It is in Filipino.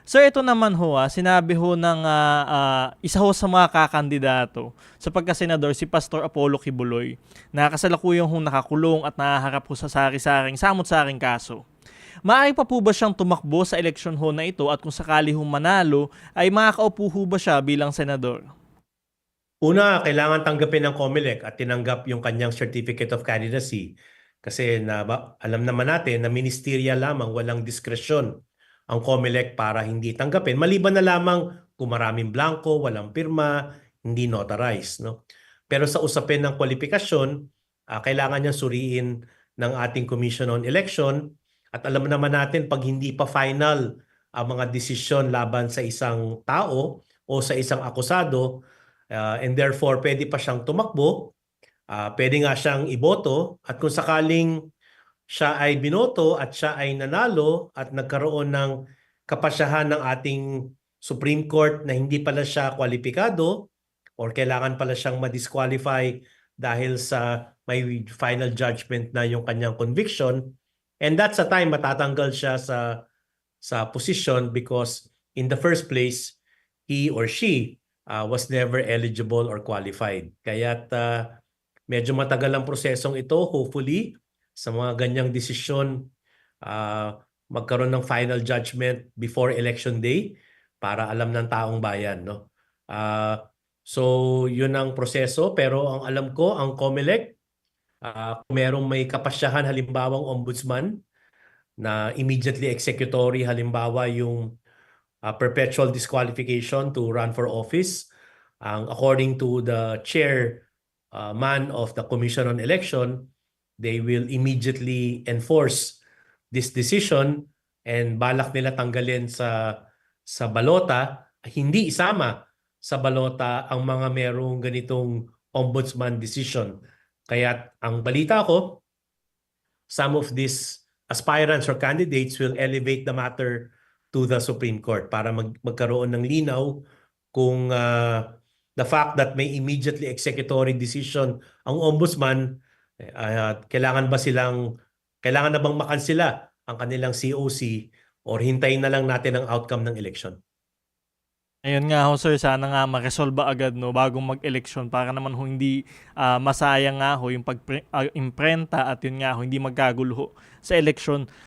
Sir, ito naman ho, sinabi ho ng isa ho sa mga kakandidato sa pagkasenador, si Pastor Apollo Kibuloy, na kasalukuyang hong nakakulong at nahaharap ho sa sari-saring samot-saring kaso. Maaari pa po ba siyang tumakbo sa eleksyon ho na ito at kung sakali hong manalo, ay makakaupo ho ba siya bilang senador? Una, kailangan tanggapin ng COMELEC at tinanggap yung kanyang Certificate of Candidacy. Kasi alam naman natin na ministerial lamang, walang diskresyon ang COMELEC para hindi tanggapin. Maliban na lamang kung maraming blanco, walang pirma, hindi notarized. No? Pero sa usapin ng kwalifikasyon, kailangan niyang suriin ng ating Commission on Election. At alam naman natin, pag hindi pa final ang mga desisyon laban sa isang tao o sa isang akusado, and therefore pwede pa siyang tumakbo, pwede nga siyang iboto at kung sakaling siya ay binoto at siya ay nanalo at nagkaroon ng kapasyahan ng ating Supreme Court na hindi pala siya kwalipikado or kailangan pala siyang ma-disqualify dahil sa may final judgment na yung kanyang conviction, and that's the time matatanggal siya sa position because in the first place he or she was never eligible or qualified. Kaya't medyo matagal ang prosesong ito. Hopefully, sa mga ganyang desisyon, magkaroon ng final judgment before election day para alam ng taong bayan. No? So, yun ang proseso. Pero ang alam ko, ang COMELEC, kung merong may kapasyahan, halimbawang ombudsman, na immediately executory, halimbawa yung perpetual disqualification to run for office. According to the chairman of the Commission on Election, they will immediately enforce this decision and balak nila tanggalin sa balota, hindi isama sa balota ang mga merong ganitong ombudsman decision. Kaya ang balita ko, some of these aspirants or candidates will elevate the matter to the Supreme Court para magkaroon ng linaw kung the fact that may immediately executory decision ang ombudsman, kailangan na bang makansela ang kanilang COC or hintayin na lang natin ang outcome ng election. Ayun nga ho sir, sana nga ma-resolve agad no bago mag-eleksyon para naman ho hindi masayang nga ho yung imprenta at yun nga ho hindi magkagulo ho sa eleksyon.